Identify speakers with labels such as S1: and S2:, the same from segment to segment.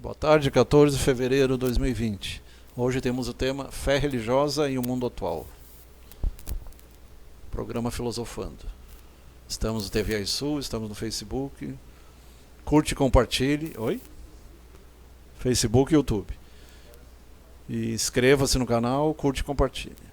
S1: Boa tarde, 14 de fevereiro de 2020. Hoje temos o tema Fé Religiosa e o Mundo Atual. Programa Filosofando. Estamos no TV Sul, estamos no Facebook. Curte e compartilhe. Oi? Facebook e YouTube. E inscreva-se no canal, curte e compartilhe.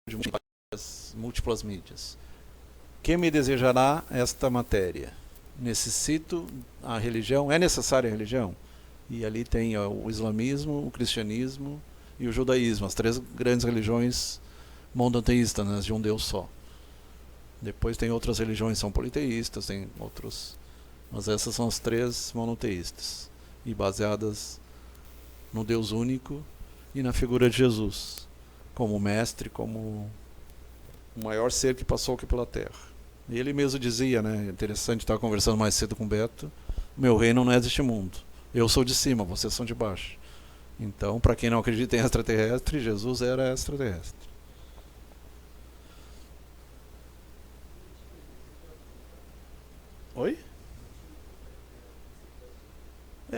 S1: De múltiplas mídias. Quem me desejará esta matéria? Necessito a religião? É necessária a religião? E ali tem o islamismo, o cristianismo e o judaísmo, as três grandes religiões monoteístas, né, de um Deus só. Depois tem outras religiões que são politeístas, tem outros, mas essas são as três monoteístas e baseadas no Deus único e na figura de Jesus como mestre, como o maior ser que passou aqui pela Terra. E ele mesmo dizia, né, interessante, estava conversando mais cedo com o Beto, meu reino não é deste mundo, eu sou de cima, vocês são de baixo. Então, para quem não acredita em extraterrestre, Jesus era extraterrestre. Oi?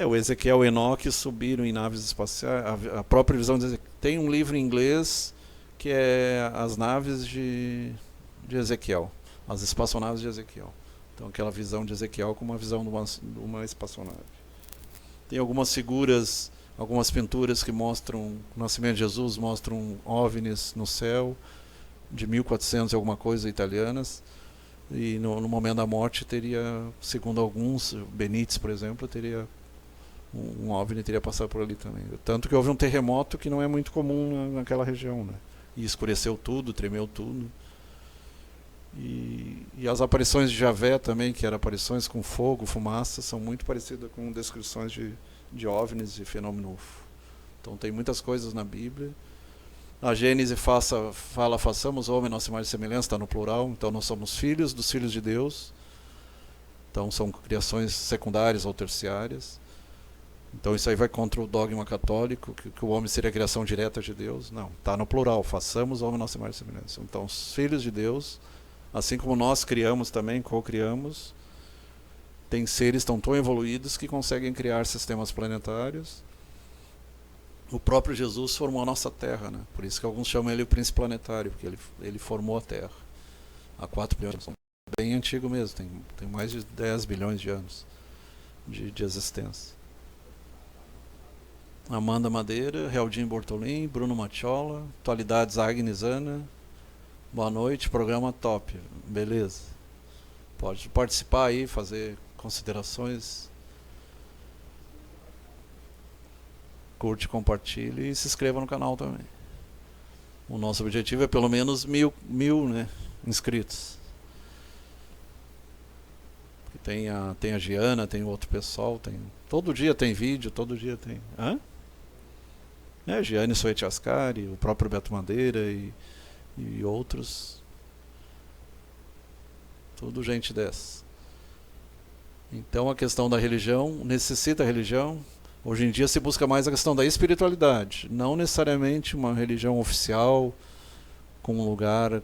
S1: O Ezequiel e o Enoque subiram em naves espaciais. A própria visão de Ezequiel. Tem um livro em inglês que é as naves de Ezequiel, as espaçonaves de Ezequiel. Então, aquela visão de Ezequiel como uma visão de uma espaçonave. Tem algumas figuras, algumas pinturas que mostram o nascimento de Jesus, mostram OVNIs no céu, de 1400 e alguma coisa, italianas. E no momento da morte teria, segundo alguns, Benítez, por exemplo, teria um OVNI teria passado por ali também. Tanto que houve um terremoto que não é muito comum naquela região, né? E escureceu tudo, tremeu tudo. E as aparições de Javé também, que eram aparições com fogo, fumaça, são muito parecidas com descrições de OVNIs e fenômeno UFO. Então tem muitas coisas na Bíblia. A Gênese fala, façamos homem nossa imagem e semelhança, está no plural, então nós somos filhos dos filhos de Deus. Então são criações secundárias ou terciárias. Então isso aí vai contra o dogma católico, que o homem seria a criação direta de Deus. Não, está no plural, façamos homem nossa imagem e semelhança. Então os filhos de Deus, assim como nós criamos também, co-criamos, tem seres tão evoluídos que conseguem criar sistemas planetários. O próprio Jesus formou a nossa Terra, né? Por isso que alguns chamam ele o príncipe planetário, porque ele formou a Terra há 4 bilhões de anos. Bem antigo mesmo, tem mais de 10 bilhões de anos de existência. Amanda Madeira, Realdinho Bortolim, Bruno Matiola, Atualidades Agnes Ana. Boa noite, programa top, beleza. Pode participar aí, fazer considerações. Curte, compartilhe e se inscreva no canal também. O nosso objetivo é pelo menos mil, né, inscritos. Tem a Giana, tem o outro pessoal, todo dia tem vídeo, todo dia tem. Giane Soeti Ascari, o próprio Beto Madeira e outros. Tudo gente dessa. Então a questão da religião, necessita religião. Hoje em dia se busca mais a questão da espiritualidade, não necessariamente uma religião oficial, com um lugar,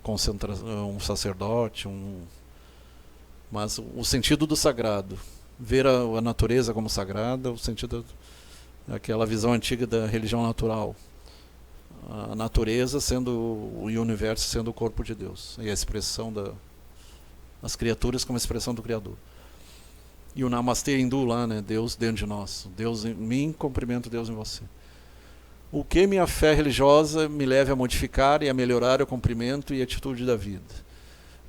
S1: um sacerdote, mas o sentido do sagrado. Ver a natureza como sagrada, o sentido daquela visão antiga da religião natural. A natureza sendo o universo sendo o corpo de Deus, e a expressão das criaturas como expressão do Criador. E o Namastê hindu lá, né? Deus dentro de nós. Deus em mim, cumprimento Deus em você. O que minha fé religiosa me leve a modificar e a melhorar o cumprimento e atitude da vida.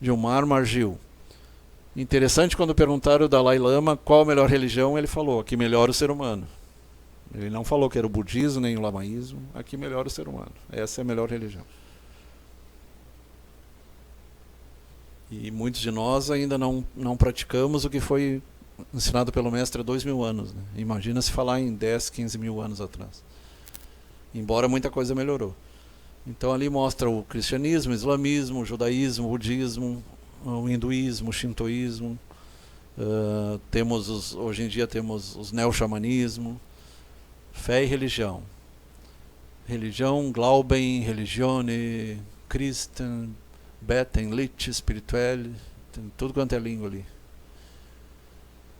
S1: Gilmar Margil. Interessante, quando perguntaram ao Dalai Lama qual a melhor religião, ele falou, a que melhora o ser humano. Ele não falou que era o budismo nem o lamaísmo, a que melhora o ser humano. Essa é a melhor religião. E muitos de nós ainda não praticamos o que foi ensinado pelo mestre há 2000 anos. Né? Imagina se falar em 10, 15 mil anos atrás. Embora muita coisa melhorou. Então ali mostra o cristianismo, o islamismo, o judaísmo, o budismo, o hinduísmo, o shintoísmo. Hoje em dia temos os neo-xamanismo, Fé e religião. Religião, Glauben, Religione, Christen, Beten, Lit, Spirituelle, tem tudo quanto é língua ali.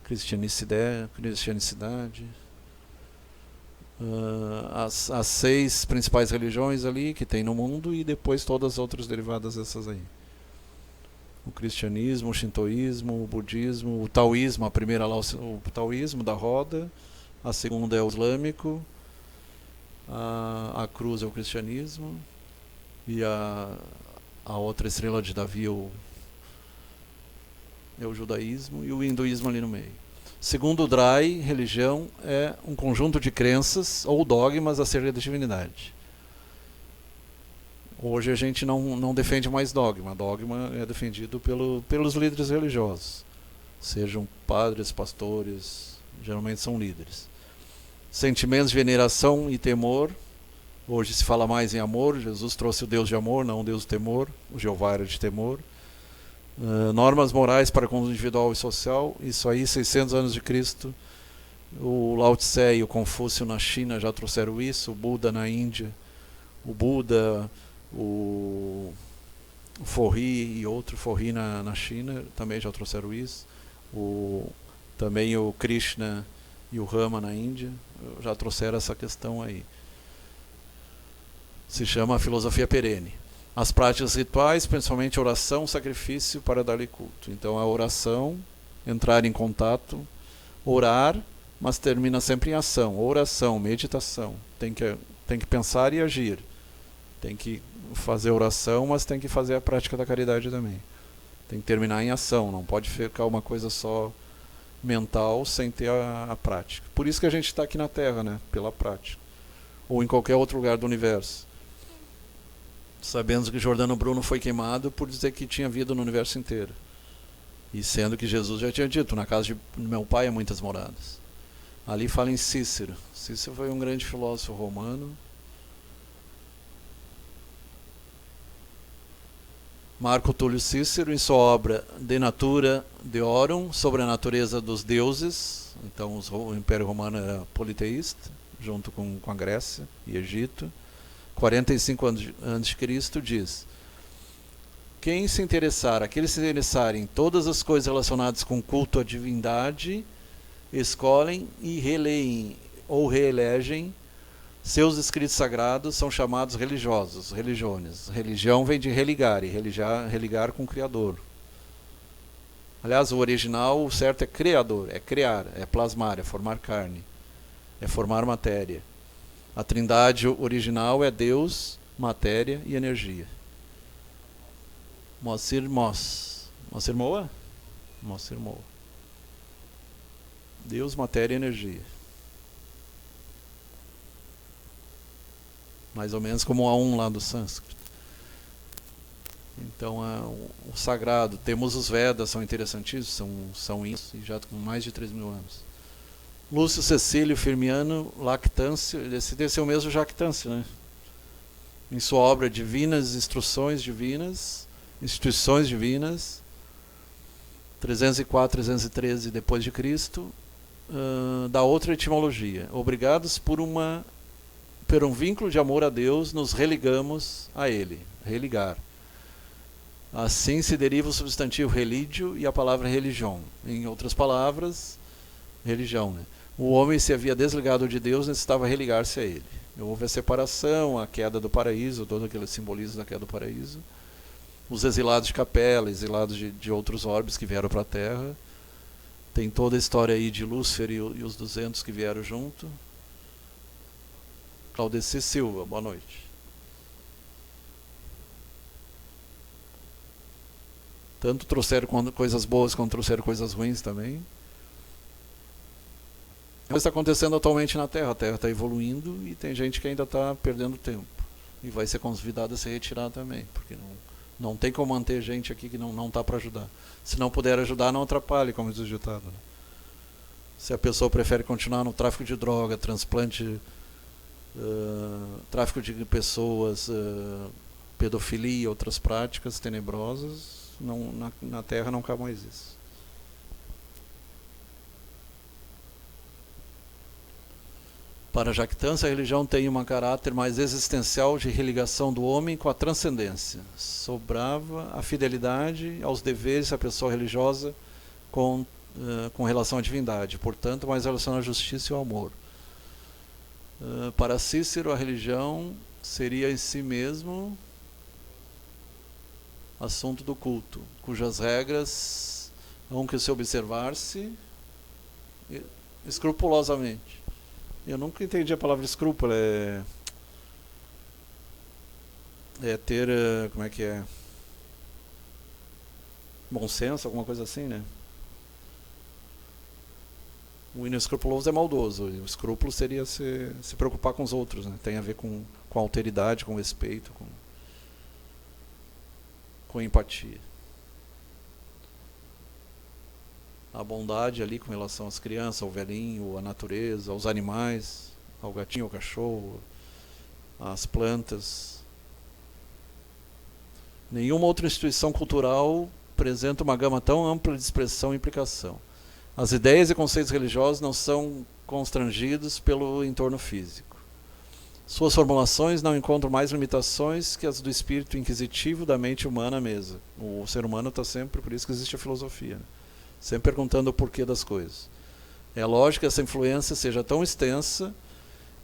S1: Cristianicidade. As 6 principais religiões ali que tem no mundo e depois todas as outras derivadas dessas aí. O cristianismo, o shintoísmo, o budismo, o taoísmo, a primeira lá o taoísmo da roda, a segunda é o islâmico, a cruz é o cristianismo e a outra estrela de Davi é o judaísmo e o hinduísmo ali no meio. Segundo o Drai, religião é um conjunto de crenças ou dogmas acerca da divindade. Hoje a gente não defende mais dogma. Dogma é defendido pelos líderes religiosos. Sejam padres, pastores, geralmente são líderes. Sentimentos de veneração e temor. Hoje se fala mais em amor. Jesus trouxe o Deus de amor, não o Deus do temor. O Jeová era de temor. Normas morais para o individual e social. Isso aí, 600 anos de Cristo. O Lao Tse e o Confúcio na China já trouxeram isso. O Buda na Índia. O Buda, o Forri e outro Forri na China também já trouxeram isso. Também o Krishna e o Rama na Índia já trouxeram essa questão aí. Se chama a filosofia perene. As práticas rituais, principalmente oração, sacrifício para dar-lhe culto. Então a oração, entrar em contato, orar, mas termina sempre em ação. Oração, meditação. Tem que pensar e agir. Tem que fazer oração, mas tem que fazer a prática da caridade também. Tem que terminar em ação, não pode ficar uma coisa só mental sem ter a prática. Por isso que a gente está aqui na Terra, né? Pela prática. Ou em qualquer outro lugar do universo. Sabendo que Giordano Bruno foi queimado por dizer que tinha vida no universo inteiro. E sendo que Jesus já tinha dito, na casa de meu pai há muitas moradas. Ali fala em Cícero. Cícero foi um grande filósofo romano. Marco Túlio Cícero, em sua obra De Natura Deorum, sobre a natureza dos deuses. Então o Império Romano era politeísta, junto com a Grécia e Egito. 45 anos a.C. diz: quem se interessar, aqueles que se interessarem em todas as coisas relacionadas com culto à divindade, escolhem e releem ou reelegem seus escritos sagrados, são chamados religiosos, religiones. Religião vem de religare, religar com o Criador. Aliás, o original, o certo é criador, é criar, é plasmar, é formar carne, é formar matéria. A trindade original é Deus, matéria e energia. Moacir Moa? Moacir Moa. Deus, matéria e energia. Mais ou menos como o lá do sânscrito. Então, o sagrado. Temos os Vedas, são interessantíssimos, são isso, e já com mais de 3.000 anos. Lúcio Cecílio Firmiano, Lactâncio, esse deve ser o mesmo Jactâncio, né? Em sua obra Divinas Instruções Divinas, Instituições Divinas, 304, 313 depois de Cristo, dá outra etimologia. Obrigados por um vínculo de amor a Deus, nos religamos a Ele. Religar. Assim se deriva o substantivo religio e a palavra religião. Em outras palavras, religião, né? O homem se havia desligado de Deus, necessitava religar-se a Ele. Houve a separação, a queda do paraíso, todo aquele simbolismo da queda do paraíso. Os exilados de Capela, exilados de outros orbes que vieram para a Terra. Tem toda a história aí de Lúcifer e os 200 que vieram junto. Claudeci Silva, boa noite. Tanto trouxeram coisas boas quanto trouxeram coisas ruins também. Isso está acontecendo atualmente na Terra. A Terra está evoluindo e tem gente que ainda está perdendo tempo. E vai ser convidada a se retirar também, porque não tem como manter gente aqui que não está para ajudar. Se não puder ajudar, não atrapalhe, como diz o ditado. Né? Se a pessoa prefere continuar no tráfico de droga, transplante, tráfico de pessoas, pedofilia, outras práticas tenebrosas, na Terra não cabe mais isso. Para a jactância, a religião tem um caráter mais existencial de religação do homem com a transcendência. Sobrava a fidelidade aos deveres da pessoa religiosa com relação à divindade, portanto, mais relacionada à justiça e ao amor. Para Cícero, a religião seria em si mesmo assunto do culto, cujas regras hão que se observar-se escrupulosamente. Eu nunca entendi a palavra escrúpulo, é ter, como é que é? Bom senso, alguma coisa assim, né? O inescrupuloso é maldoso, o escrúpulo seria se preocupar com os outros, né? Tem a ver com alteridade, com respeito, com empatia. A bondade ali com relação às crianças, ao velhinho, à natureza, aos animais, ao gatinho, ao cachorro, às plantas. Nenhuma outra instituição cultural apresenta uma gama tão ampla de expressão e implicação. As ideias e conceitos religiosos não são constrangidos pelo entorno físico. Suas formulações não encontram mais limitações que as do espírito inquisitivo da mente humana mesma. O ser humano está sempre, por isso que existe a filosofia, né? Sempre perguntando o porquê das coisas. É lógico que essa influência seja tão extensa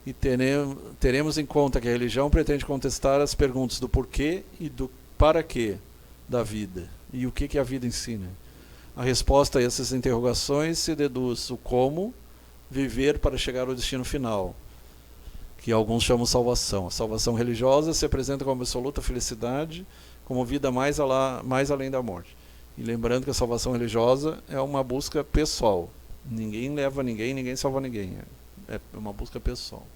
S1: e teremos em conta que a religião pretende contestar as perguntas do porquê e do para quê da vida. E o que é a vida em si, né? A resposta a essas interrogações se deduz o como viver para chegar ao destino final, que alguns chamam salvação. A salvação religiosa se apresenta como absoluta felicidade, como vida mais além da morte. E lembrando que a salvação religiosa é uma busca pessoal. Ninguém leva ninguém, ninguém salva ninguém. É uma busca pessoal.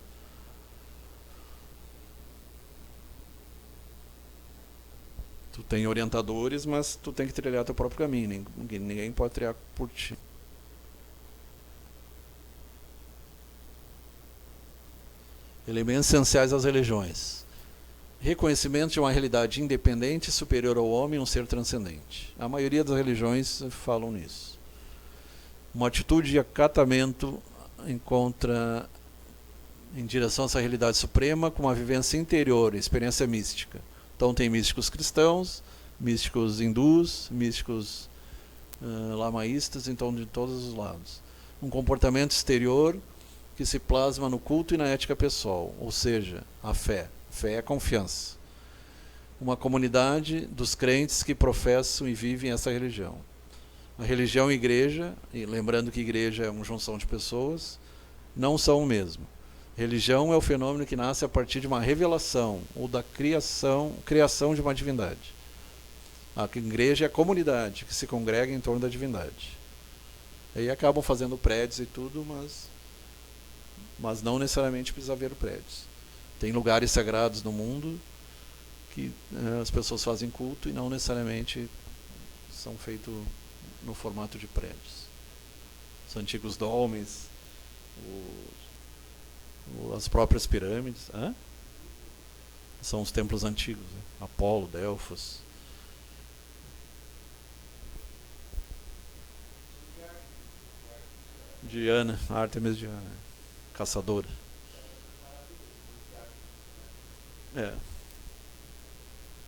S1: Tu tem orientadores, mas tu tem que trilhar teu próprio caminho. Ninguém pode trilhar por ti. Elementos essenciais das religiões. Reconhecimento de uma realidade independente superior ao homem, um ser transcendente. A maioria das religiões falam nisso. Uma atitude de acatamento em direção a essa realidade suprema com uma vivência interior, experiência mística. Então tem místicos cristãos, místicos hindus, místicos lamaístas, então de todos os lados. Um comportamento exterior que se plasma no culto e na ética pessoal, ou seja, a fé. Fé é confiança. Uma comunidade dos crentes que professam e vivem essa religião. A religião e a igreja, e lembrando que igreja é uma junção de pessoas, não são o mesmo. Religião é o fenômeno que nasce a partir de uma revelação ou da criação de uma divindade. A igreja é a comunidade que se congrega em torno da divindade. Aí acabam fazendo prédios e tudo, mas não necessariamente precisa haver prédios. Tem lugares sagrados no mundo que as pessoas fazem culto e não necessariamente são feitos no formato de prédios. Os antigos dólmens, as próprias pirâmides, são os templos antigos, né? Apolo, Delfos. Diana, Ártemis Diana, caçadora.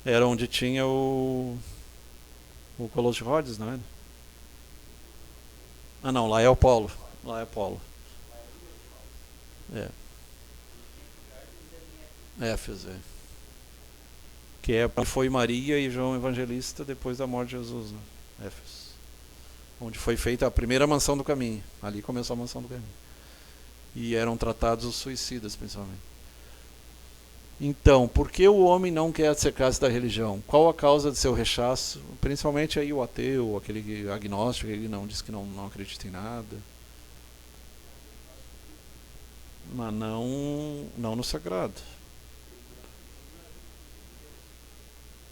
S1: Era onde tinha o Colosso de Rhodes, não é? Ah, não, lá é Apolo. Lá é Apolo. Éfeso, que foi Maria e João Evangelista depois da morte de Jesus, né? Éfeso. Onde foi feita a primeira mansão do caminho. Ali começou a mansão do caminho. E eram tratados os suicidas, principalmente. Então, por que o homem não quer acercar-se da religião? Qual a causa de seu rechaço? Principalmente aí o ateu, aquele agnóstico, ele não diz que não acredita em nada. Mas não no sagrado.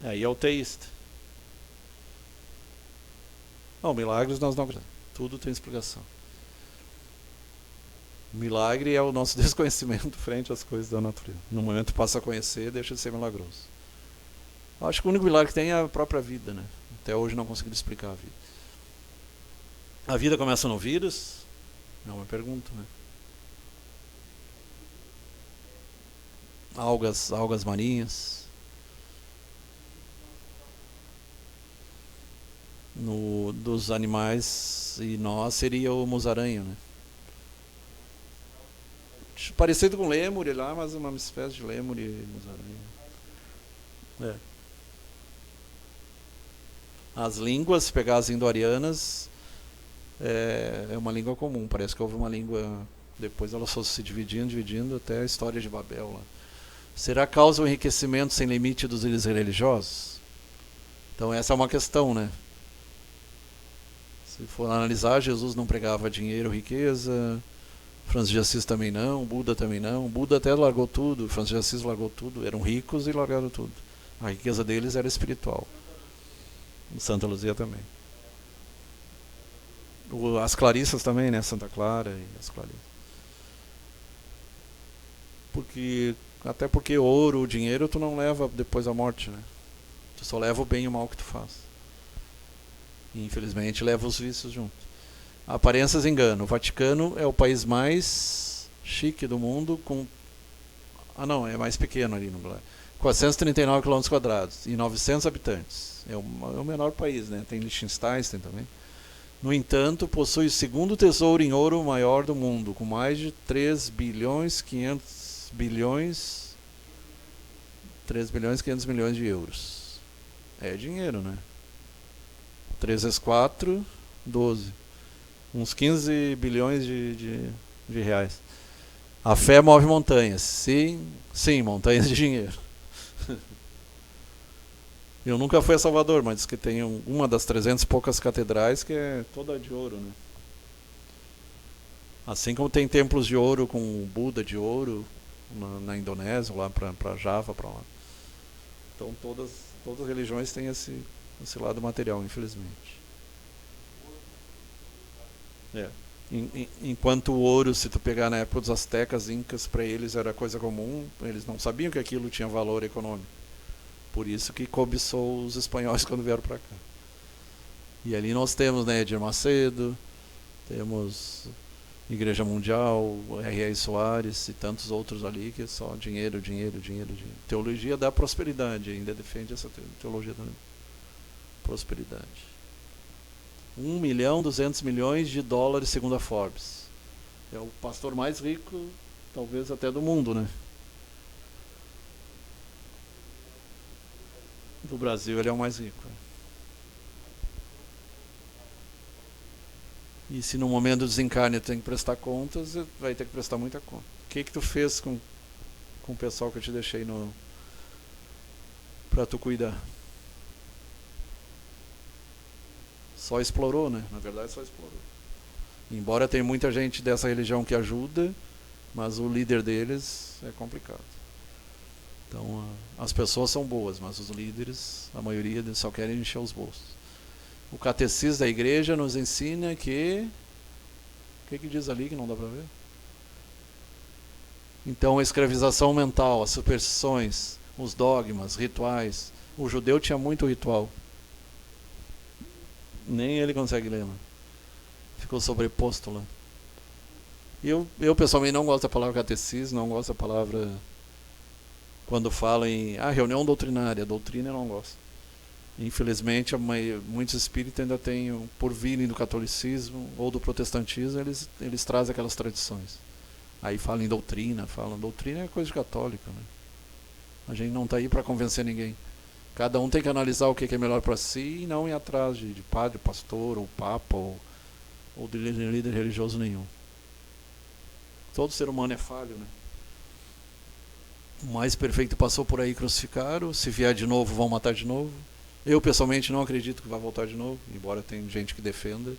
S1: Aí é o teísta. Não, milagres nós não acreditamos. Tudo tem explicação. Milagre é o nosso desconhecimento frente às coisas da natureza. No momento que passa a conhecer, deixa de ser milagroso. Acho que o único milagre que tem é a própria vida, né? Até hoje não consegui explicar a vida. A vida começa no vírus? É uma pergunta, né? algas marinhas. Dos animais, e nós seria o musaranho, né? Parecido com lêmure lá, mas uma espécie de lêmure e musaranho. As línguas, se pegar as indo-arianas, é uma língua comum. Parece que houve uma língua, depois elas foram se dividindo até a história de Babel lá. Será causa o enriquecimento sem limite dos líderes religiosos? Então essa é uma questão, né? Se for analisar, Jesus não pregava dinheiro, riqueza. Francisco de Assis também não, Buda também não. Buda até largou tudo, Francisco de Assis largou tudo. Eram ricos e largaram tudo. A riqueza deles era espiritual. Santa Luzia também. As Clarissas também, né? Santa Clara e as Clarissas. Até porque ouro, dinheiro, tu não leva depois da morte, né? Tu só leva o bem e o mal que tu faz. E infelizmente leva os vícios junto. Aparências enganam. O Vaticano é o país mais chique do mundo com... não, é mais pequeno ali no 439 km² e 900 habitantes. É o menor país, né? Tem Liechtenstein, tem também. No entanto, possui o segundo tesouro em ouro maior do mundo, com mais de 3 bilhões 500 milhões de euros. É dinheiro, né? 3 vezes 4, 12. Uns 15 bilhões de reais. A fé move montanhas. Sim, montanhas de dinheiro. Eu nunca fui a Salvador, mas diz que tem uma das 300 e poucas catedrais que é toda de ouro, né? Assim como tem templos de ouro com o Buda de ouro na Indonésia, lá para Java, para lá. Então todas as religiões têm esse lado material, infelizmente. Enquanto o ouro, se tu pegar na época dos astecas, incas, para eles era coisa comum, eles não sabiam que aquilo tinha valor econômico. Por isso que cobiçou os espanhóis quando vieram para cá. E ali nós temos, né, Edir Macedo, temos Igreja Mundial, R.R. Soares e tantos outros ali que é só dinheiro. Teologia da prosperidade, ainda defende essa teologia da prosperidade. 1.200.000.000 de dólares segundo a Forbes. É o pastor mais rico, talvez até do mundo, né? Do Brasil ele é o mais rico. E se no momento do desencarne tu tem que prestar contas, vai ter que prestar muita conta. O que tu fez com o pessoal que eu te deixei pra tu cuidar? Só explorou, né? Na verdade só explorou. Embora tenha muita gente dessa religião que ajuda, mas o líder deles é complicado. Então as pessoas são boas, mas os líderes, a maioria deles só querem encher os bolsos. O catecismo da igreja nos ensina que... O que diz ali que não dá para ver? Então a escravização mental, as superstições, os dogmas, rituais. O judeu tinha muito ritual. Nem ele consegue ler, né? Ficou sobreposto lá. Eu pessoalmente não gosto da palavra catecismo, não gosto da palavra... Quando fala em reunião doutrinária, doutrina eu não gosto. Infelizmente, muitos espíritas ainda têm, por virem do catolicismo ou do protestantismo, eles trazem aquelas tradições. Aí falam em doutrina, doutrina é coisa de católica, né? A gente não está aí para convencer ninguém. Cada um tem que analisar o que é melhor para si e não ir atrás de padre, pastor, ou papa, ou de líder religioso nenhum. Todo ser humano é falho, né? O mais perfeito passou por aí, crucificaram. Se vier de novo, vão matar de novo. Eu pessoalmente não acredito que vai voltar de novo, embora tenha gente que defenda.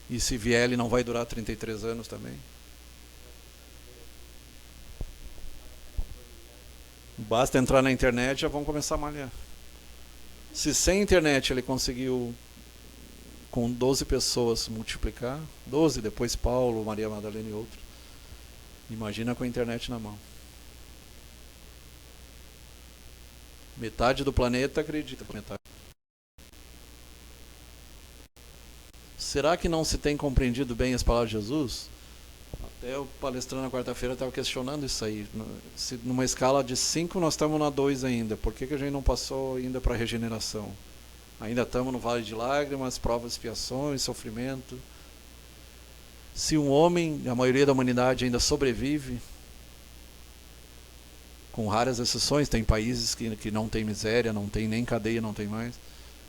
S1: E se vier, ele não vai durar 33 anos também. Basta entrar na internet, já vão começar a malhar. Se sem internet ele conseguiu com 12 pessoas multiplicar, 12, depois Paulo, Maria Madalena e outros, imagina com a internet na mão. Metade do planeta acredita. Metade. Será que não se tem compreendido bem as palavras de Jesus? Até o palestrante na quarta-feira estava questionando isso aí. Se numa escala de 5 nós estamos na 2 ainda, por que a gente não passou ainda para a regeneração? Ainda estamos no vale de lágrimas, provas, expiações, sofrimento. Se um homem, a maioria da humanidade ainda sobrevive, com raras exceções, tem países que não tem miséria, não tem nem cadeia, não tem mais,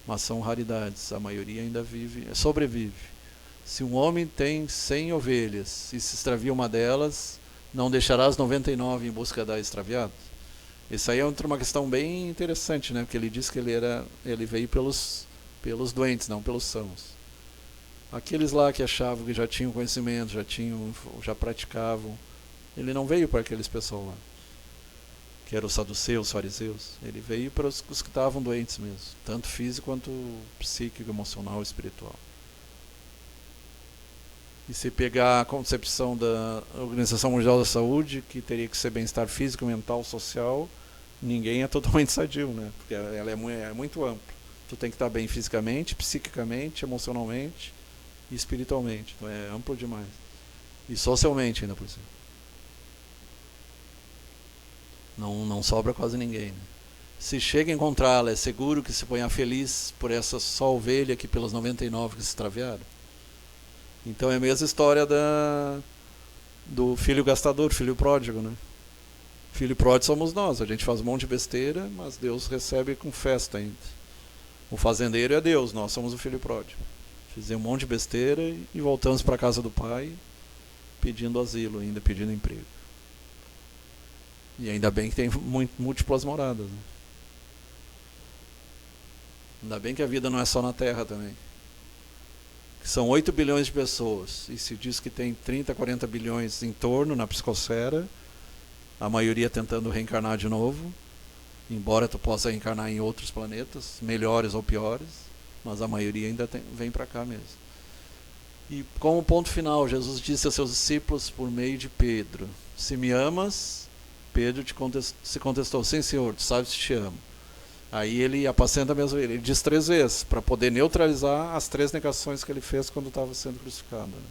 S1: mas são raridades, a maioria ainda sobrevive. Se um homem tem 100 ovelhas e se extravia uma delas, não deixará as 99 em busca da extraviada? Isso aí é uma questão bem interessante, né? Porque ele diz que ele veio pelos doentes, não pelos sãos. Aqueles lá que achavam que já tinham conhecimento, já praticavam, ele não veio para aqueles pessoal lá, que eram os saduceus, os fariseus. Ele veio para os que estavam doentes mesmo, tanto físico quanto psíquico, emocional, espiritual. E se pegar a concepção da Organização Mundial da Saúde, que teria que ser bem-estar físico, mental, social, ninguém é totalmente sadio, né? Porque ela é muito ampla. Tu tem que estar bem fisicamente, psiquicamente, emocionalmente e espiritualmente. Então é amplo demais. E socialmente ainda por cima. Não sobra quase ninguém, né? Se chega a encontrá-la, é seguro que se ponha feliz por essa só ovelha que pelos 99 que se extraviaram? Então é a mesma história do filho gastador, filho pródigo, né? Filho pródigo somos nós, a gente faz um monte de besteira, mas Deus recebe com festa ainda. O fazendeiro é Deus, nós somos o filho pródigo. Fizemos um monte de besteira e voltamos para a casa do pai pedindo asilo, ainda pedindo emprego. E ainda bem que tem múltiplas moradas, né? Ainda bem que a vida não é só na Terra também. São 8 bilhões de pessoas, e se diz que tem 30, 40 bilhões em torno na psicosfera, a maioria tentando reencarnar de novo, embora tu possa reencarnar em outros planetas, melhores ou piores, mas a maioria ainda vem para cá mesmo. E como ponto final, Jesus disse aos seus discípulos por meio de Pedro: se me amas, Pedro se contestou: sim, Senhor, tu sabes que te amo. Aí ele apacenta mesmo ele diz 3 vezes, para poder neutralizar as 3 negações que ele fez quando estava sendo crucificado, né?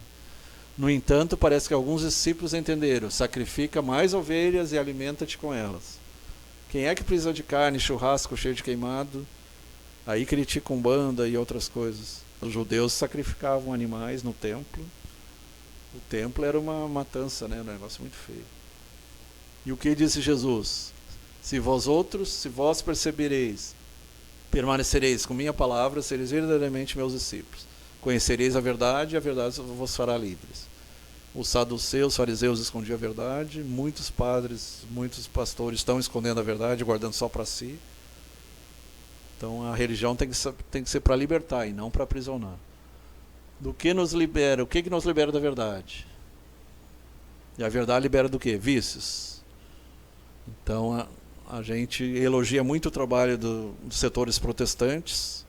S1: No entanto, parece que alguns discípulos entenderam: sacrifica mais ovelhas e alimenta-te com elas. Quem é que precisa de carne, churrasco cheio de queimado? Aí critica Umbanda e outras coisas. Os judeus sacrificavam animais no templo. O templo era uma matança, né? Um negócio muito feio. E o que disse Jesus? Se vós percebereis, permanecereis com minha palavra, sereis verdadeiramente meus discípulos. Conhecereis a verdade e a verdade vos fará livres. Os saduceus, os fariseus escondiam a verdade, muitos padres, muitos pastores estão escondendo a verdade, guardando só para si. Então a religião tem que ser para libertar e não para aprisionar. Do que nos libera? O que nos libera da verdade? E a verdade libera do quê? Vícios. Então a gente elogia muito o trabalho dos setores protestantes,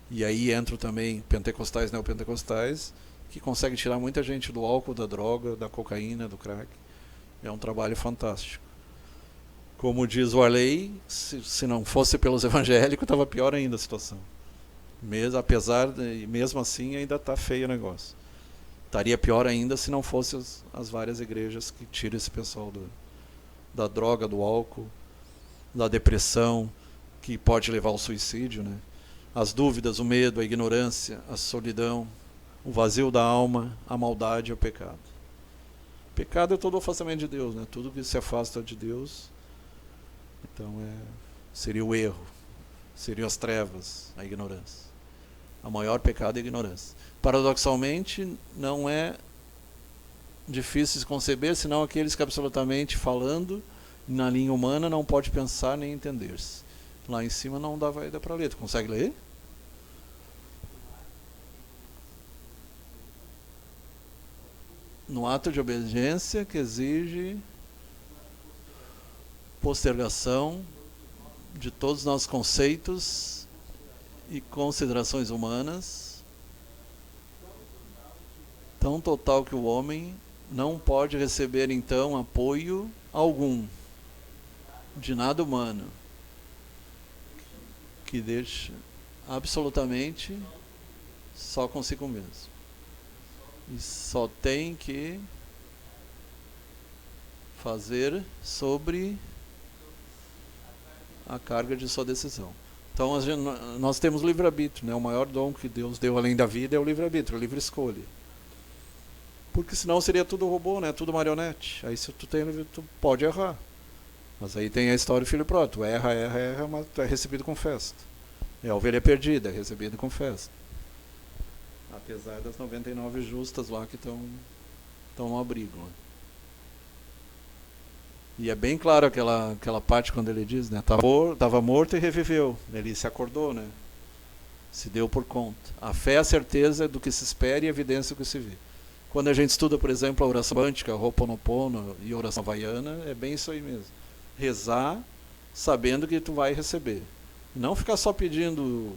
S1: e aí entram também pentecostais, neopentecostais, que conseguem tirar muita gente do álcool, da droga, da cocaína, do crack. É um trabalho fantástico. Como diz o Arley, se não fosse pelos evangélicos, estava pior ainda a situação. Mesmo assim, ainda está feio o negócio. Estaria pior ainda se não fosse as várias igrejas que tiram esse pessoal da droga, do álcool, da depressão, que pode levar ao suicídio, né? As dúvidas, o medo, a ignorância, a solidão, o vazio da alma, a maldade e o pecado. Pecado é todo o afastamento de Deus, né? Tudo que se afasta de Deus, então seria o erro, seriam as trevas, a ignorância. O maior pecado é a ignorância. Paradoxalmente, não é difícil de conceber, senão aqueles que absolutamente falando na linha humana não pode pensar nem entender-se. Lá em cima não dá para ler. Tu consegue ler? No ato de obediência que exige postergação de todos os nossos conceitos e considerações humanas, tão total que o homem não pode receber então apoio algum de nada humano, que deixa absolutamente só consigo mesmo. E só tem que fazer sobre a carga de sua decisão. Então nós temos livre-arbítrio, né? O maior dom que Deus deu além da vida é o livre-arbítrio, a livre escolha. Porque senão seria tudo robô, né? Tudo marionete. Aí se tu pode errar. Mas aí tem a história do filho pródigo. Tu erra, mas tu é recebido com festa. É a ovelha perdida, é recebido com festa. Apesar das 99 justas lá que estão no abrigo. Né? E é bem claro aquela parte quando ele diz, né? Tava morto e reviveu. Ele se acordou, né? Se deu por conta. A fé é a certeza do que se espera e a evidência do que se vê. Quando a gente estuda, por exemplo, a oração quântica, a Ho'oponopono e a oração havaiana, é bem isso aí mesmo. Rezar sabendo que tu vai receber. Não ficar só pedindo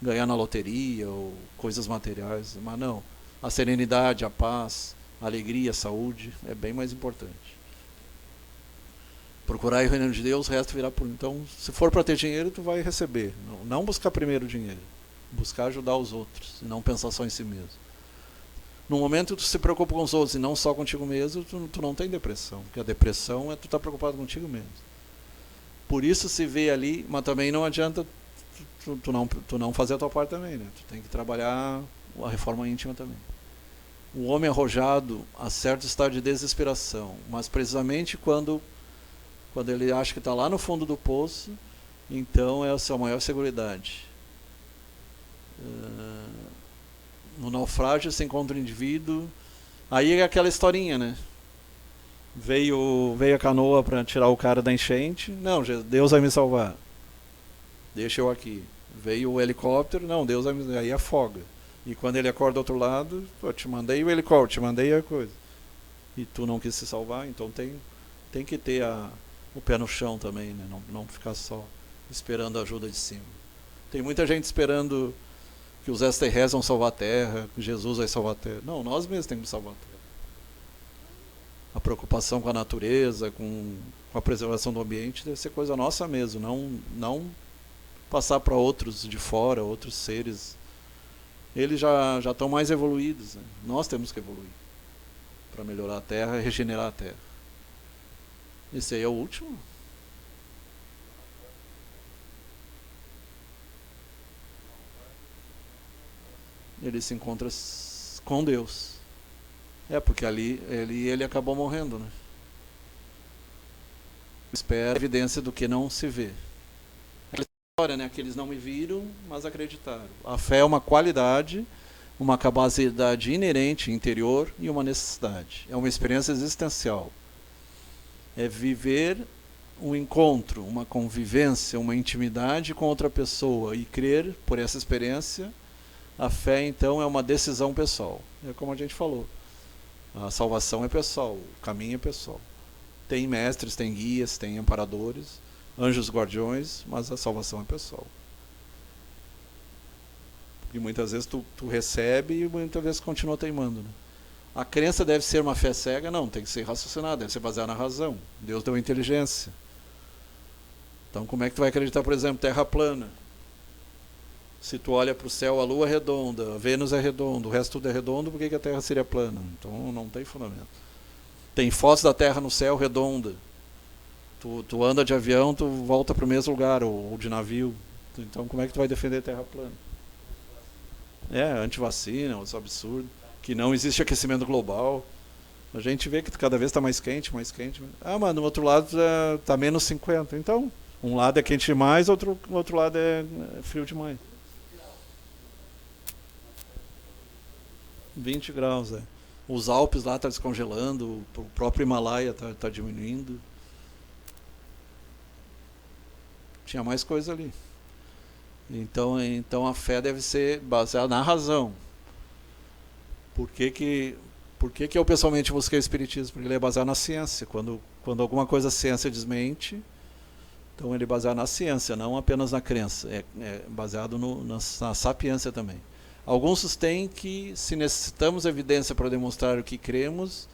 S1: ganhar na loteria ou coisas materiais, mas não. A serenidade, a paz, a alegria, a saúde é bem mais importante. Procurar o reino de Deus, o resto virá por... Então, se for para ter dinheiro, tu vai receber. Não buscar primeiro o dinheiro. Buscar ajudar os outros e não pensar só em si mesmo. No momento que tu se preocupa com os outros e não só contigo mesmo, tu não tem depressão. Porque a depressão é tu estar preocupado contigo mesmo. Por isso se vê ali, mas também não adianta tu não fazer a tua parte também, né? Tu tem que trabalhar a reforma íntima também. O homem arrojado a certo estado de desesperação, mas precisamente quando ele acha que está lá no fundo do poço, então é a sua maior seguridade. No naufrágio se encontra o indivíduo. Aí é aquela historinha, né? Veio a canoa para tirar o cara da enchente. Não, Deus vai me salvar. Deixa eu aqui. Veio o helicóptero. Não, Deus vai me... Aí afoga. E quando ele acorda do outro lado, eu te mandei o helicóptero, te mandei a coisa. E tu não quis se salvar, então tem que ter o pé no chão também, né? Não ficar só esperando a ajuda de cima. Tem muita gente esperando que os extraterrestres vão salvar a Terra, que Jesus vai salvar a Terra. Não, nós mesmos temos que salvar a Terra. A preocupação com a natureza, com a preservação do ambiente, deve ser coisa nossa mesmo, não passar para outros de fora, outros seres. Eles já estão mais evoluídos, né? Nós temos que evoluir para melhorar a Terra e regenerar a Terra. Esse aí é o último. Ele se encontra com Deus. Porque ali ele acabou morrendo, né? Espera a evidência do que não se vê. Aquela história, né? Que eles não me viram, mas acreditaram. A fé é uma qualidade, uma capacidade inerente, interior e uma necessidade. É uma experiência existencial. É viver um encontro, uma convivência, uma intimidade com outra pessoa e crer por essa experiência. A fé, então, é uma decisão pessoal. É como a gente falou. A salvação é pessoal, o caminho é pessoal. Tem mestres, tem guias, tem amparadores, anjos guardiões, mas a salvação é pessoal. E muitas vezes tu recebe e muitas vezes continua teimando, né? A crença deve ser uma fé cega? Não, tem que ser raciocinada, deve ser baseada na razão. Deus deu inteligência. Então como é que tu vai acreditar, por exemplo, terra plana? Se tu olha para o céu, a Lua é redonda, a Vênus é redonda, o resto tudo é redondo, por que a Terra seria plana? Então não tem fundamento. Tem fotos da Terra no céu redonda. Tu anda de avião, tu volta para o mesmo lugar, ou de navio. Então como é que tu vai defender a Terra plana? Antivacina, isso é absurdo. Que não existe aquecimento global. A gente vê que cada vez está mais quente, mais quente. Mas no outro lado está menos 50. Então, um lado é quente demais, outro lado é frio demais. 20 graus, Os Alpes lá estão descongelando, o próprio Himalaia está diminuindo. Tinha mais coisa ali. Então a fé deve ser baseada na razão. Por que eu pessoalmente busquei o Espiritismo? Porque ele é baseado na ciência. Quando alguma coisa a ciência desmente, então ele é baseado na ciência, não apenas na crença. É baseado na sapiência também. Alguns sustêm que, se necessitamos evidência para demonstrar o que cremos,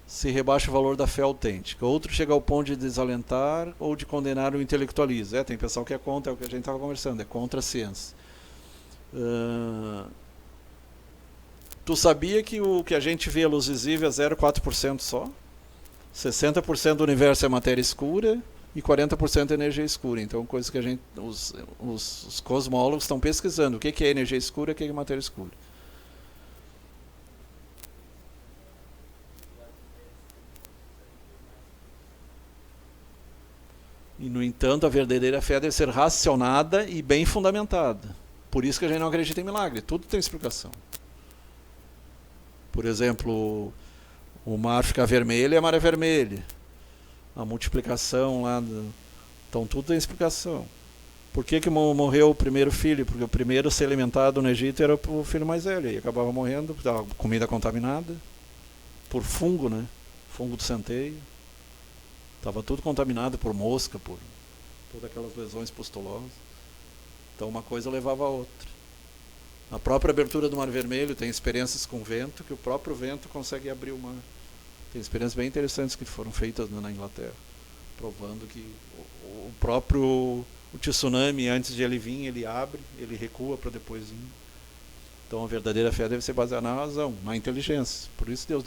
S1: se rebaixa o valor da fé autêntica. Outro chega ao ponto de desalentar ou de condenar o intelectualismo. Tem pessoal que é contra, é o que a gente estava conversando, é contra a ciência. Tu sabia que o que a gente vê, a luz visível, é 0,4% só? 60% do universo é matéria escura e 40% é energia escura. Então, coisa que os cosmólogos estão pesquisando. O que é energia escura e o que é matéria escura. E, no entanto, a verdadeira fé deve ser racionada e bem fundamentada. Por isso que a gente não acredita em milagre. Tudo tem explicação. Por exemplo, o mar ficar vermelho e a maré vermelha. A multiplicação lá. Então tudo tem explicação. Por que morreu o primeiro filho? Porque o primeiro a ser alimentado no Egito era o filho mais velho. E acabava morrendo, porque estava comida contaminada. Por fungo, né? Fungo do centeio. Estava tudo contaminado por mosca, por todas aquelas lesões pustulosas. Então uma coisa levava a outra. A própria abertura do Mar Vermelho tem experiências com vento, que o próprio vento consegue abrir o mar. Tem experiências bem interessantes que foram feitas na Inglaterra, provando que o próprio tsunami, antes de ele vir, ele abre, ele recua para depois vir. Então a verdadeira fé deve ser baseada na razão, na inteligência. Por isso Deus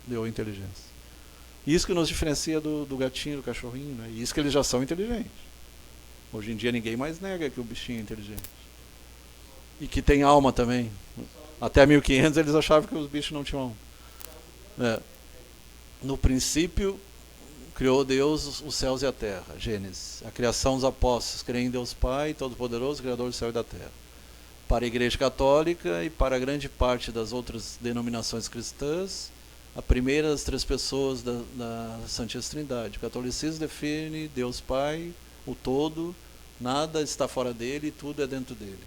S1: deu a inteligência. Isso que nos diferencia do gatinho, do cachorrinho, né? Isso que eles já são inteligentes. Hoje em dia ninguém mais nega que o bichinho é inteligente. E que tem alma também. Até 1500 eles achavam que os bichos não tinham alma. No princípio, criou Deus os céus e a terra. Gênesis. A criação dos apóstolos. Creem em Deus Pai, Todo-Poderoso, Criador do céu e da terra. Para a Igreja Católica e para a grande parte das outras denominações cristãs, a primeira das três pessoas da Santíssima Trindade. O catolicismo define Deus Pai, o todo, nada está fora dele, tudo é dentro dele.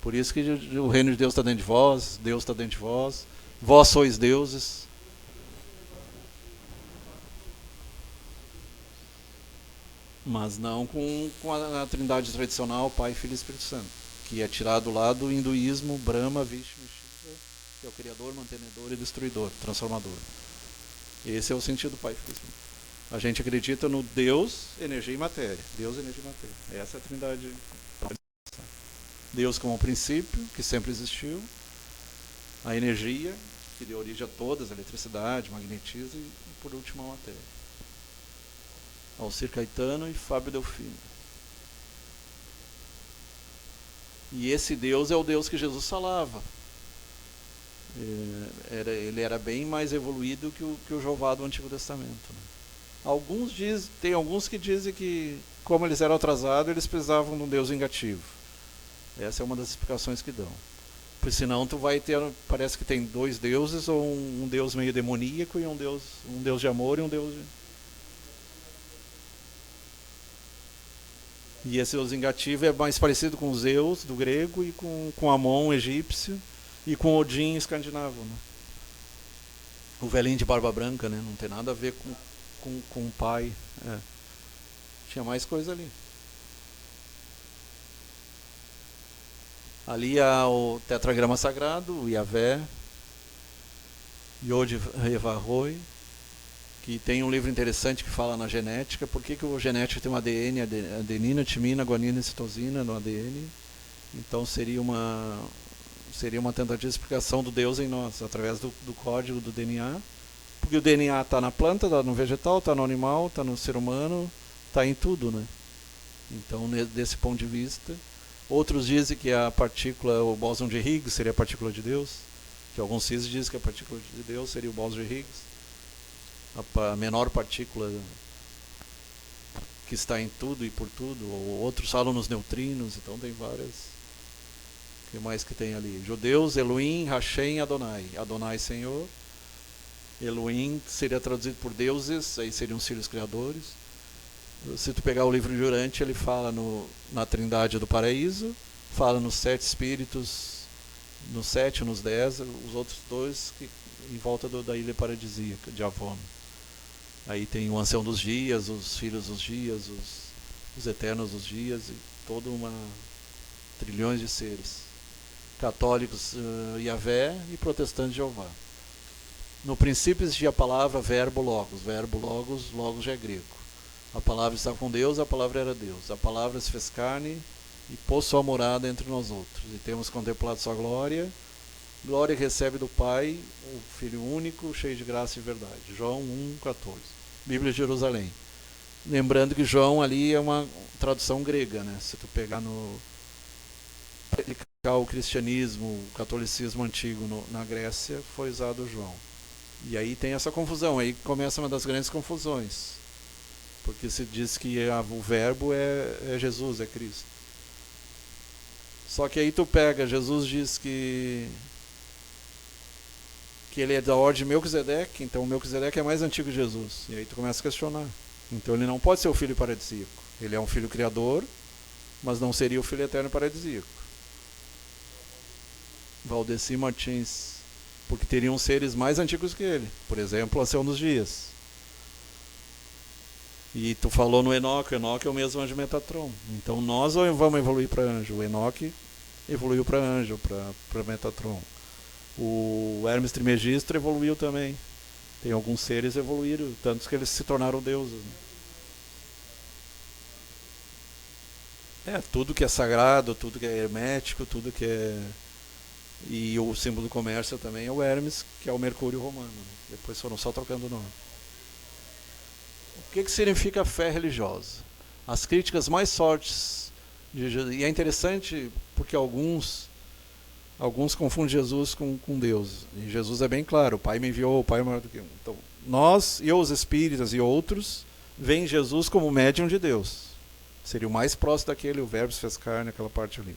S1: Por isso que o reino de Deus está dentro de vós, Deus está dentro de vós, vós sois deuses. Mas não com a trindade tradicional, Pai, Filho e Espírito Santo, que é tirado lá do hinduísmo, Brahma, Vishnu, Shiva, que é o Criador, Mantenedor e Destruidor, Transformador. Esse é o sentido do Pai, Filho e Espírito Santo. A gente acredita no Deus, energia e matéria. Deus, energia e matéria. Essa é a trindade. Deus como princípio, que sempre existiu. A energia, que deu origem a todas, a eletricidade, magnetismo e, por último, a matéria. Alcir Caetano e Fábio Delfino. E esse Deus é o Deus que Jesus falava. Ele era bem mais evoluído que o Jeová do Antigo Testamento. Né? Tem alguns que dizem que, como eles eram atrasados, eles precisavam de um Deus vingativo. Essa é uma das explicações que dão. Porque senão tu vai ter, parece que tem dois deuses, ou um Deus meio demoníaco, e um Deus de amor e um Deus de... E esse Deus vingativo é mais parecido com Zeus, do grego, e com Amon, egípcio, e com Odin, escandinavo. Né? O velhinho de barba branca, né? Não tem nada a ver com o pai. Tinha mais coisa ali. Ali há o tetragrama sagrado, o Yahvé, Yod Reva Roi, que tem um livro interessante que fala na genética. Por que o genético tem um ADN, adenina, timina, guanina e citosina no ADN? Então seria uma tentativa de explicação do Deus em nós, através do código do DNA. Porque o DNA está na planta, está no vegetal, está no animal, está no ser humano, está em tudo, né? Então, desse ponto de vista... Outros dizem que a partícula, o bóson de Higgs, seria a partícula de Deus. Que alguns físicos dizem que a partícula de Deus seria o bóson de Higgs. A menor partícula que está em tudo e por tudo. Ou outros falam nos neutrinos, então tem várias. O que mais que tem ali? Judeus, Elohim, Hashem, Adonai. Adonai, Senhor. Elohim seria traduzido por deuses, aí seriam os filhos criadores. Se tu pegar o livro de Durante, ele fala na Trindade do Paraíso, fala nos 7 espíritos, nos 7, nos 10, os outros 2 em volta da ilha paradisíaca de Avon. Aí tem o Ancião dos Dias, os Filhos dos Dias, os Eternos dos Dias, e toda trilhões de seres. Católicos, Yahvé, e protestantes, Jeová. No princípio existia a palavra verbo logos já é grego. A palavra estava com Deus, a palavra era Deus. A palavra se fez carne e pôs sua morada entre nós outros. E temos contemplado sua glória, glória que recebe do Pai, o Filho único, cheio de graça e verdade. João 1,14. Bíblia de Jerusalém. Lembrando que João ali é uma tradução grega, né? Se tu pegar no o cristianismo, o catolicismo antigo na Grécia, foi usado João. E aí tem essa confusão, aí começa uma das grandes confusões. Porque se diz que o verbo é Jesus, é Cristo. Só que aí tu pega, Jesus diz que ele é da ordem de Melquisedeque, então o Melquisedeque é mais antigo que Jesus. E aí tu começa a questionar. Então ele não pode ser o filho paradisíaco. Ele é um filho criador, mas não seria o filho eterno paradisíaco. Valdeci Martins, porque teriam seres mais antigos que ele. Por exemplo, Ancião dos Dias. E tu falou no Enoque, o Enoque é o mesmo anjo de Metatron. Então nós vamos evoluir para anjo. O Enoque evoluiu para anjo, para Metatron. O Hermes Trismegisto evoluiu também. Tem alguns seres evoluíram, tantos que eles se tornaram deuses. Tudo que é sagrado, tudo que é hermético, tudo que é... E o símbolo do comércio também é o Hermes, que é o Mercúrio romano. Depois foram só trocando o nome. O que significa fé religiosa? As críticas mais fortes de Jesus, e é interessante porque alguns confundem Jesus com Deus. E Jesus é bem claro, o Pai me enviou, o Pai é maior do que eu. Então, nós e os espíritas e outros veem Jesus como médium de Deus. Seria o mais próximo daquele, o verbo se fez carne, aquela parte ali.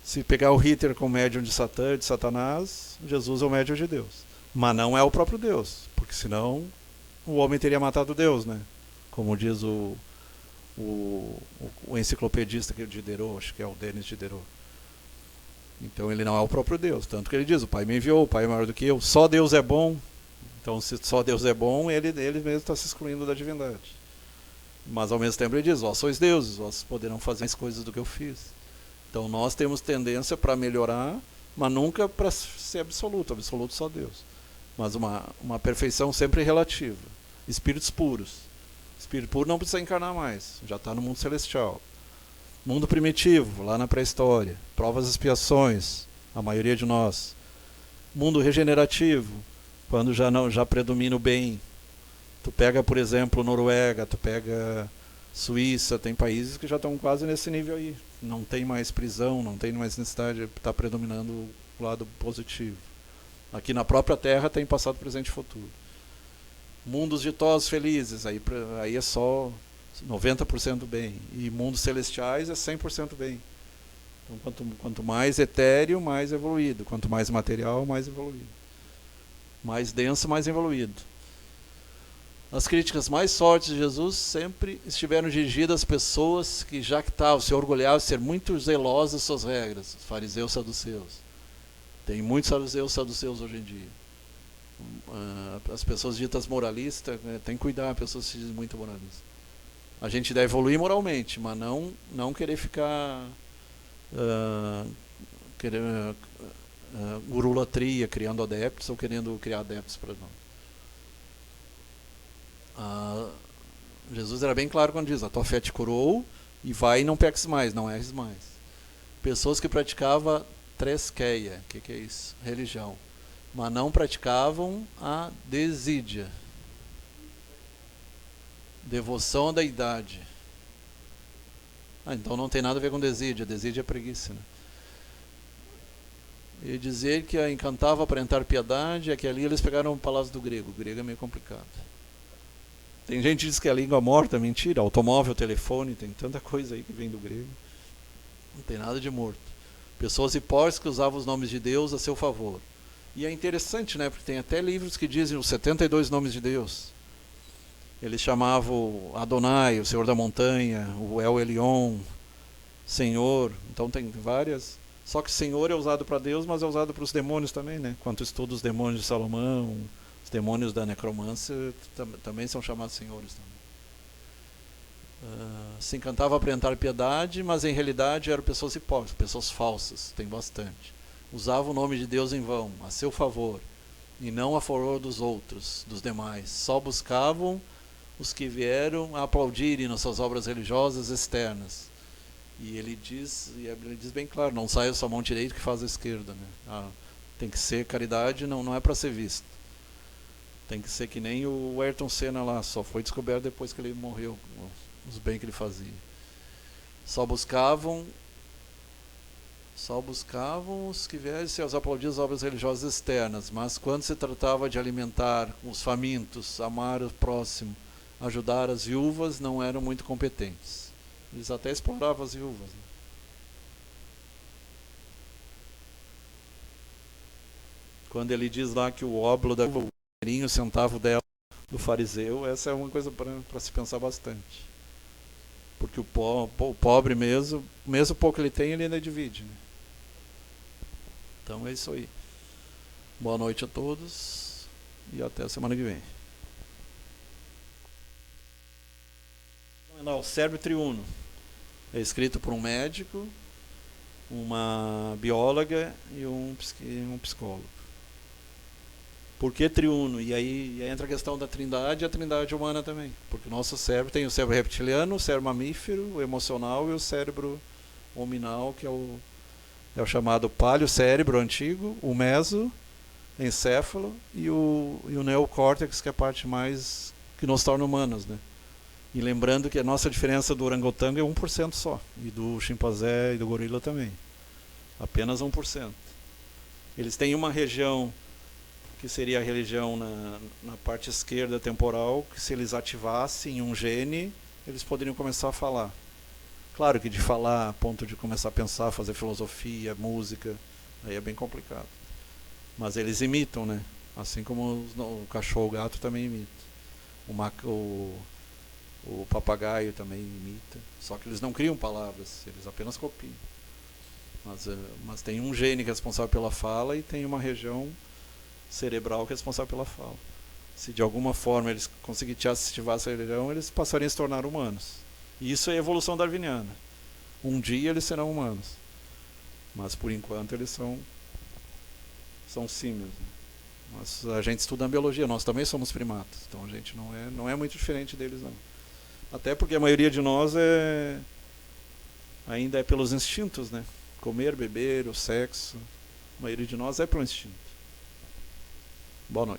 S1: Se pegar o Hitler como médium de Satã, de Satanás, Jesus é o médium de Deus. Mas não é o próprio Deus, porque senão o homem teria matado Deus, né? Como diz o enciclopedista que é o Diderot, acho que é o Denis Diderot. Então ele não é o próprio Deus, tanto que ele diz, o Pai me enviou, o Pai é maior do que eu, só Deus é bom. Então se só Deus é bom, ele mesmo está se excluindo da divindade. Mas ao mesmo tempo ele diz, vós sois deuses, vós poderão fazer mais coisas do que eu fiz. Então nós temos tendência para melhorar, mas nunca para ser absoluto só Deus. Mas uma perfeição sempre relativa. Espíritos puros. Espírito puro não precisa encarnar mais, já está no mundo celestial. Mundo primitivo, lá na pré-história. Provas e expiações, a maioria de nós. Mundo regenerativo, quando já predomina o bem. Tu pega, por exemplo, Noruega, tu pega Suíça, tem países que já estão quase nesse nível aí. Não tem mais prisão, não tem mais necessidade, está predominando o lado positivo. Aqui na própria Terra tem passado, presente e futuro. Mundos ditosos felizes, aí é só 90% bem. E mundos celestiais é 100% bem. Então quanto mais etéreo, mais evoluído. Quanto mais material, mais evoluído. Mais denso, mais evoluído. As críticas mais fortes de Jesus sempre estiveram dirigidas às pessoas que jactavam, se orgulhavam de ser muito zelosos das suas regras, fariseus, saduceus. Tem muitos fariseus, saduceus hoje em dia. As pessoas ditas moralistas, tem que cuidar, pessoas que se dizem muito moralistas. A gente deve evoluir moralmente, mas não querer ficar gurulatria, criando adeptos ou querendo criar adeptos para nós. Jesus era bem claro quando diz, a tua fé te curou e vai e não peques mais, não erres mais. Pessoas que praticavam tresqueia, o que é isso? Religião. Mas não praticavam a desídia, devoção à deidade. Então não tem nada a ver com desídia, desídia é preguiça, né? E dizer que a encantava aparentar piedade é que ali eles pegaram palavras do grego. O grego é meio complicado. Tem gente que diz que é a língua morta, mentira. Automóvel, telefone, tem tanta coisa aí que vem do grego. Não tem nada de morto. Pessoas hipócritas que usavam os nomes de Deus a seu favor. E é interessante, né? Porque tem até livros que dizem os 72 nomes de Deus. Eles chamavam Adonai, o Senhor da Montanha, o El Elyon, Senhor. Então tem várias. Só que Senhor é usado para Deus, mas é usado para os demônios também, né? Quando estuda os demônios de Salomão, os demônios da necromância também são chamados senhores também. Se encantava aparentar piedade, mas em realidade eram pessoas hipócritas, pessoas falsas, tem bastante. Usavam o nome de Deus em vão, a seu favor, e não a favor dos outros, dos demais. Só buscavam os que vieram a aplaudirem nas suas obras religiosas externas. E ele diz bem claro, não saia da sua mão direita que faz a esquerda, né? Tem que ser caridade, não é para ser vista. Tem que ser que nem o Ayrton Senna lá, só foi descoberto depois que ele morreu, os bens que ele fazia. Só buscavam os que viessem aos aplaudir as obras religiosas externas, mas quando se tratava de alimentar os famintos, amar o próximo, ajudar as viúvas, não eram muito competentes. Eles até exploravam as viúvas, né? Quando ele diz lá que o óbolo da viúva, o centavo dela, do fariseu, essa é uma coisa para se pensar bastante. Porque o pobre mesmo pouco que ele tem, ele ainda divide, né? Então é isso aí. Boa noite a todos e até a semana que vem. O cérebro triuno é escrito por um médico, uma bióloga e um psicólogo. Por que triuno? E aí entra a questão da trindade e a trindade humana também. Porque o nosso cérebro tem o cérebro reptiliano, o cérebro mamífero, o emocional e o cérebro hominal, que é o chamado paleocérebro antigo, o meso, encéfalo e o neocórtex, que é a parte mais que nos torna humanos, né? E lembrando que a nossa diferença do orangotango é 1% só, e do chimpanzé e do gorila também. Apenas 1%. Eles têm uma região que seria a região na parte esquerda temporal, que se eles ativassem um gene, eles poderiam começar a falar. Claro que de falar a ponto de começar a pensar, fazer filosofia, música, aí é bem complicado. Mas eles imitam, né? Assim como o cachorro, o gato também imita. O papagaio também imita. Só que eles não criam palavras, eles apenas copiam. Mas tem um gene que é responsável pela fala e tem uma região cerebral que é responsável pela fala. Se de alguma forma eles conseguirem ativar essa região, eles passariam a se tornar humanos. E isso é a evolução darwiniana. Um dia eles serão humanos. Mas por enquanto eles são símios. Mas a gente estuda a biologia, nós também somos primatas. Então a gente não é muito diferente deles, não. Até porque a maioria de nós ainda é pelos instintos, né? Comer, beber, o sexo. A maioria de nós é pelo instinto. Boa noite.